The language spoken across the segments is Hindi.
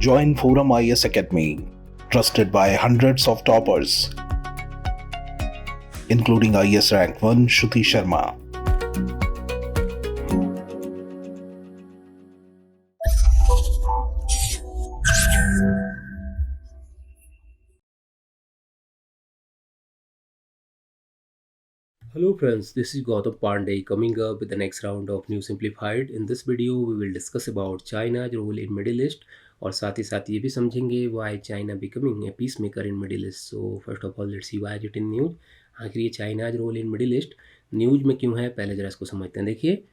Join Forum IS Academy, trusted by hundreds of toppers, including IS Rank 1 Shruti Sharma. Hello friends, this is Gautam Pandey coming up with the next round of New Simplified. In this video, we will discuss about China's role in Middle East और साथ ही साथ ये भी समझेंगे why China becoming a peacemaker in Middle East. So first of all, let's see why is it in news. आखिर ये China's role in Middle East news में क्यों है, पहले जरा इसको समझते हैं. देखिए,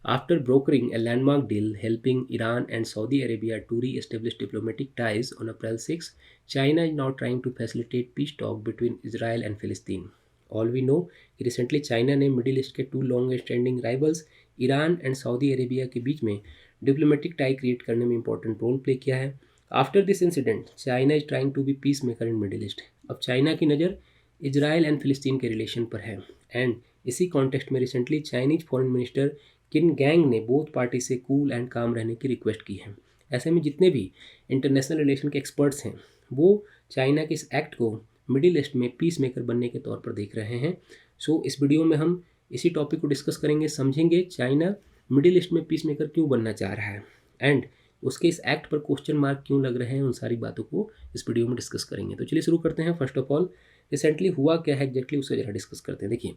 after brokering a landmark deal helping Iran and Saudi Arabia to re-establish diplomatic ties on April 6, China is now trying to facilitate peace talk between Israel and Palestine. All we know कि रिसेंटली चाइना ने मिडिल ईस्ट के two long standing rivals Iran and Saudi Arabia के बीच में डिप्लोमेटिक टाई क्रिएट करने में इंपॉर्टेंट रोल प्ले किया है. After this incident China is trying to be peace maker in Middle East. अब चाइना की नज़र इजराइल एंड फिलिस्तीन के रिलेशन पर है एंड इसी कॉन्टेक्स्ट में रिसेंटली चाइनीज फॉरेन मिनिस्टर किन गैंग ने बोथ पार्टी से कूल एंड काम रहने की रिक्वेस्ट की है. ऐसे में जितने भी इंटरनेशनल रिलेशन के एक्सपर्ट्स हैं वो चाइना के इस एक्ट को मिडिल ईस्ट में पीस मेकर बनने के तौर पर देख रहे हैं. सो इस वीडियो में हम इसी टॉपिक को डिस्कस करेंगे, समझेंगे चाइना मिडिल ईस्ट में पीस मेकर क्यों बनना चाह रहा है एंड उसके इस एक्ट पर क्वेश्चन मार्क क्यों लग रहे हैं. उन सारी बातों को इस वीडियो में डिस्कस करेंगे. तो चलिए शुरू करते हैं. फर्स्ट ऑफ ऑल, रिसेंटली हुआ क्या है एग्जैक्टली उससे ज़रा डिस्कस करते हैं. देखिए,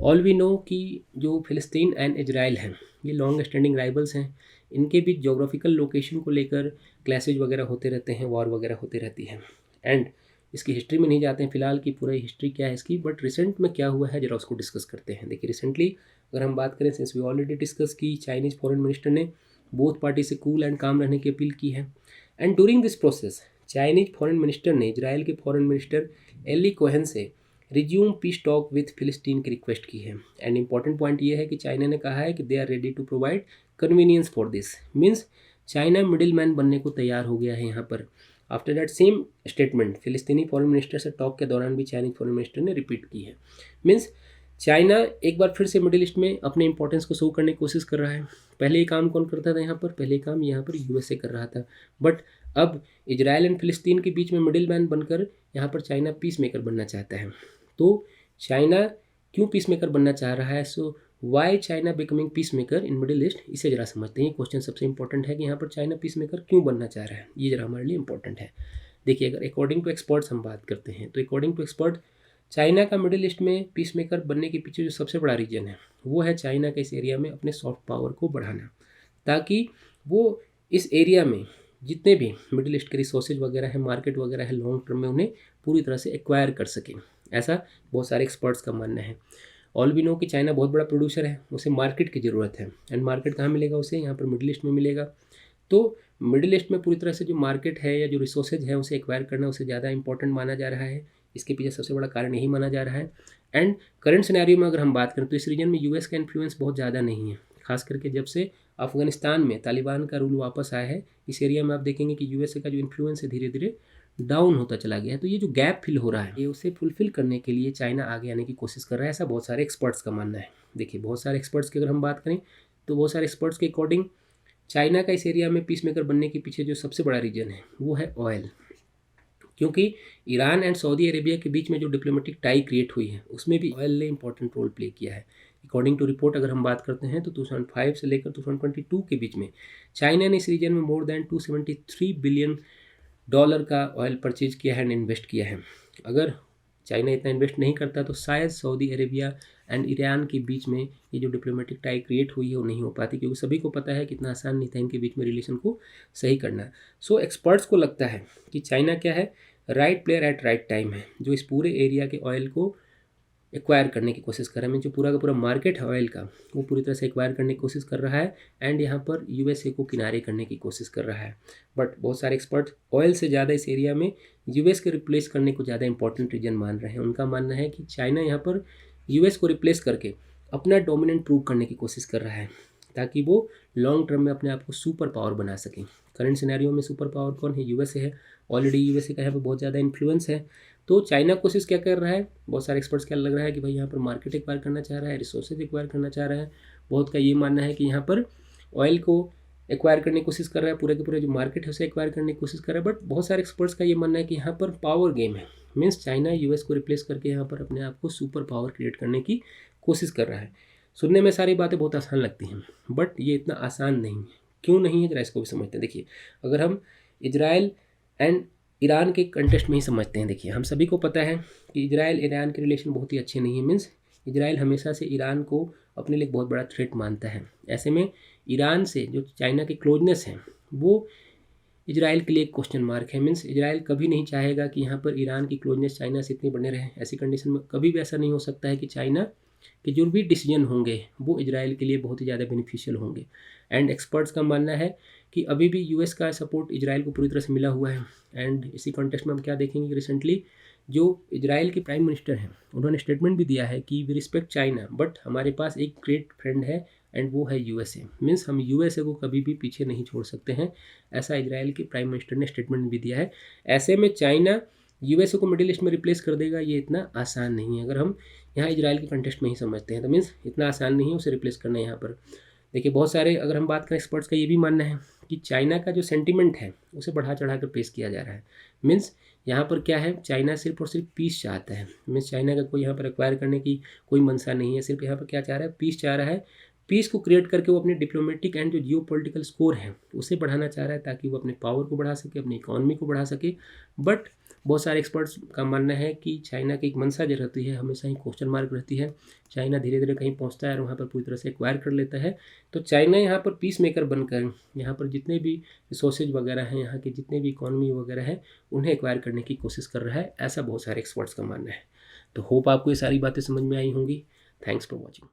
ऑल वी नो कि जो फिलिस्तीन एंड इजराइल हैं ये लॉन्ग स्टैंडिंग राइवल्स हैं. इनके बीच जोग्राफिकल लोकेशन को लेकर क्लैशेज वगैरह होते रहते हैं, वॉर वगैरह होती रहती है एंड इसकी हिस्ट्री में नहीं जाते हैं फिलहाल की पूरी हिस्ट्री क्या है इसकी, बट रिसेंट में क्या हुआ है जरा उसको डिस्कस करते हैं. देखिए, रिसेंटली अगर हम बात करें, सिंस वी ऑलरेडी डिस्कस की, चाइनीज़ फॉरेन मिनिस्टर ने बोथ पार्टी से कूल एंड काम रहने की अपील की है and during this process Chinese foreign minister ने इजराइल के फॉरेन मिनिस्टर एली कोहेन से रिज्यूम पीस टॉक विथ फिलिस्तीन की रिक्वेस्ट की है. एंड इंपॉर्टेंट पॉइंट ये है कि चाइना ने कहा है कि they are ready to provide convenience for this. Means China middle man बनने को तैयार हो गया है यहाँ पर. आफ्टर दैट सेम स्टेटमेंट फिलिस्तीनी फॉरेन मिनिस्टर से टॉक के दौरान भी चाइनीज फॉरेन मिनिस्टर ने रिपीट की है. मीन्स चाइना एक बार फिर से मिडिल ईस्ट में अपने इंपॉर्टेंस को शो करने की कोशिश कर रहा है. पहले ये काम कौन करता था यहाँ पर, पहले काम यहाँ पर यूएसए कर रहा था, बट अब इजराइल एंड फिलिस्तीन के बीच में मिडिल मैन बनकर यहाँ पर चाइना पीस मेकर बनना चाहता है. तो चाइना क्यों पीस मेकर बनना चाह रहा है, so why China becoming peace maker in Middle East, इसे जरा समझते हैं. क्वेश्चन सबसे इंपॉर्टेंट है कि यहाँ पर चाइना पीस मेकर क्यों बनना चाह रहा है, ये जरा हमारे लिए इंपॉर्टेंट है. देखिए, अगर अकॉर्डिंग टू एक्सपर्ट्स हम बात करते हैं तो अकॉर्डिंग टू एक्सपर्ट चाइना का मिडिल ईस्ट में पीस मेकर बनने के पीछे जो सबसे बड़ा रीजन है वो है चाइना के इस एरिया में अपने सॉफ्ट पावर को बढ़ाना, ताकि वो इस एरिया में जितने भी मिडिल ईस्ट के रिसोर्सेज वगैरह है, मार्केट वगैरह है, लॉन्ग टर्म में उन्हें पूरी तरह से एक्वायर कर सकें. ऐसा बहुत सारे एक्सपर्ट्स का मानना है. ऑल वी नो कि चाइना बहुत बड़ा प्रोड्यूसर है, उसे मार्केट की ज़रूरत है एंड मार्केट कहाँ मिलेगा उसे, यहाँ पर मिडिल ईस्ट में मिलेगा. तो मिडिल ईस्ट में पूरी तरह से जो मार्केट है या जो रिसोर्सेज है उसे एक्वायर करना उसे ज़्यादा इंपॉर्टेंट माना जा रहा है. इसके पीछे सबसे बड़ा कारण यही माना जा रहा है. एंड करंट सिनेरियो में अगर हम बात करें तो इस रीजन में यूएस का इन्फ्लुएंस बहुत ज़्यादा नहीं है, खास करके जब से अफगानिस्तान में तालिबान का रूल वापस आया है. इस एरिया में आप देखेंगे कि यूएसए का जो इन्फ्लुएंस है धीरे धीरे डाउन होता चला गया है. तो ये जो गैप फिल हो रहा है ये उसे फुलफिल करने के लिए चाइना आगे आने की कोशिश कर रहा है, ऐसा बहुत सारे एक्सपर्ट्स का मानना है. देखिए, बहुत सारे एक्सपर्ट्स की अगर हम बात करें तो बहुत सारे एक्सपर्ट्स के अकॉर्डिंग चाइना का इस एरिया में पीस मेकर बनने के पीछे जो सबसे बड़ा रीजन है वो है ऑयल. क्योंकि ईरान एंड सऊदी अरेबिया के बीच में जो डिप्लोमेटिक टाई क्रिएट हुई है उसमें भी ऑयल ने इंपॉर्टेंट रोल प्ले किया है. अकॉर्डिंग टू रिपोर्ट अगर हम बात करते हैं तो 2005 से लेकर 2022 के बीच में चाइना ने इस रीजन में मोर देन $273 बिलियन का ऑयल परचेज किया है एंड इन्वेस्ट किया है. अगर चाइना इतना इन्वेस्ट नहीं करता तो शायद सऊदी अरेबिया एंड ईरान के बीच में ये जो डिप्लोमेटिक टाई क्रिएट हुई है वो नहीं हो पाती, क्योंकि सभी को पता है कि इतना आसान नहीं था इनके बीच में रिलेशन को सही करना. सो एक्सपर्ट्स को लगता है कि चाइना क्या है, right player at right time है, जो इस पूरे एरिया के ऑयल को एक्वायर करने की कोशिश कर रहा है. जो पूरा का पूरा मार्केट है ऑयल का वो पूरी तरह से एक्वायर करने की कोशिश कर रहा है एंड यहाँ पर यूएसए को किनारे करने की कोशिश कर रहा है. बट बहुत सारे एक्सपर्ट ऑयल से ज़्यादा इस एरिया में यूएस के रिप्लेस करने को ज़्यादा इंपॉर्टेंट रीजन मान रहे हैं. उनका मानना है कि चाइना यहाँ पर यूएस को रिप्लेस करके अपना डोमिनेंट प्रूव करने की कोशिश कर रहा है, ताकि वो लॉन्ग टर्म में अपने आप को सुपर पावर बना सकें. करंट सिनेरियो में सुपर पावर कौन है, यूएसए है. ऑलरेडी यूएसए का यहाँ पर बहुत ज़्यादा इन्फ्लुएंस है. तो चाइना कोशिश क्या कर रहा है, बहुत सारे एक्सपर्ट्स क्या लग रहा है कि भाई यहाँ पर मार्केट एक्वायर करना चाह रहा है, रिसोर्सेज एक्वायर करना चाह रहा है. बहुत का ये मानना है कि यहाँ पर ऑयल को एक्वायर करने की कोशिश कर रहा है, पूरे के पूरे जो मार्केट है उसे एक्वायर करने की कोशिश कर रहा है। बट बहुत सारे एक्सपर्ट्स का ये मानना है कि यहाँ पर पावर गेम है, मीन्स चाइना यूएस को रिप्लेस करके यहाँ पर अपने आप को सुपर पावर क्रिएट करने की कोशिश कर रहा है। सुनने में सारी बातें बहुत आसान लगती हैं, बट ये इतना आसान नहीं है। क्यों नहीं है, जरा इसको भी समझते हैं। देखिए, अगर हम इजराइल एंड ईरान के कंटेस्ट में ही समझते हैं, देखिए हम सभी को पता है कि इजराइल ईरान के रिलेशन बहुत ही अच्छे नहीं है। मीन्स इजराइल हमेशा से ईरान को अपने लिए बहुत बड़ा थ्रेट मानता है। ऐसे में ईरान से जो चाइना की क्लोजनेस है वो इजराइल के लिए एक क्वेश्चन मार्क है। मीन्स इजराइल कभी नहीं चाहेगा कि यहाँ पर ईरान की क्लोजनेस चाइना से इतनी बने रहे। ऐसी कंडीशन में कभी भी ऐसा नहीं हो सकता है कि चाइना के जो भी डिसीजन होंगे वो इजराइल के लिए बहुत ही ज़्यादा बेनिफिशियल होंगे। एंड एक्सपर्ट्स का मानना है कि अभी भी यूएस का सपोर्ट इजराइल को पूरी तरह से मिला हुआ है। एंड इसी कॉन्टेक्स्ट में हम क्या देखेंगे कि रिसेंटली जो इजराइल के प्राइम मिनिस्टर हैं उन्होंने स्टेटमेंट भी दिया है कि वी रिस्पेक्ट चाइना, बट हमारे पास एक ग्रेट फ्रेंड है एंड वो है यूएसए। मीन्स हम यूएसए को कभी भी पीछे नहीं छोड़ सकते हैं, ऐसा इजराइल के प्राइम मिनिस्टर ने स्टेटमेंट भी दिया है। ऐसे में चाइना यूएसए को मिडिल ईस्ट में रिप्लेस कर देगा, ये इतना आसान नहीं है। अगर हम यहाँ इजराइल के कंटेस्ट में ही समझते हैं तो मीन्स इतना आसान नहीं है उसे रिप्लेस करना यहाँ पर। देखिए, बहुत सारे अगर हम बात करें एक्सपर्ट्स का ये भी मानना है कि चाइना का जो सेंटिमेंट है उसे बढ़ा चढ़ा कर पेश किया जा रहा है। मीन्स यहाँ पर क्या है, चाइना सिर्फ और सिर्फ पीस चाहता है। मीन्स चाइना का कोई यहाँ पर एक्वायर करने की कोई मंशा नहीं है, सिर्फ यहाँ पर क्या चाह रहा है, पीस चाह रहा है। पीस को क्रिएट करके वो अपने डिप्लोमेटिक एंड जो जियो पॉलिटिकल स्कोर है उसे बढ़ाना चाह रहा है, ताकि वो अपने पावर को बढ़ा सके, अपनी इकॉनमी को बढ़ा सके। बट बहुत सारे एक्सपर्ट्स का मानना है कि चाइना की एक मंशा जो रहती है हमेशा ही क्वेश्चन मार्क रहती है। चाइना धीरे धीरे कहीं पहुंचता है और वहाँ पर पूरी तरह से एक्वायर कर लेता है। तो चाइना यहाँ पर पीस मेकर बनकर यहाँ पर जितने भी रिसोर्सेज वगैरह हैं, यहाँ के जितने भी इकॉनमी वगैरह है, उन्हें एक्वायर करने की कोशिश कर रहा है, ऐसा बहुत सारे एक्सपर्ट्स का मानना है। तो होप आपको ये सारी बातें समझ में आई होंगी। Thanks for watching.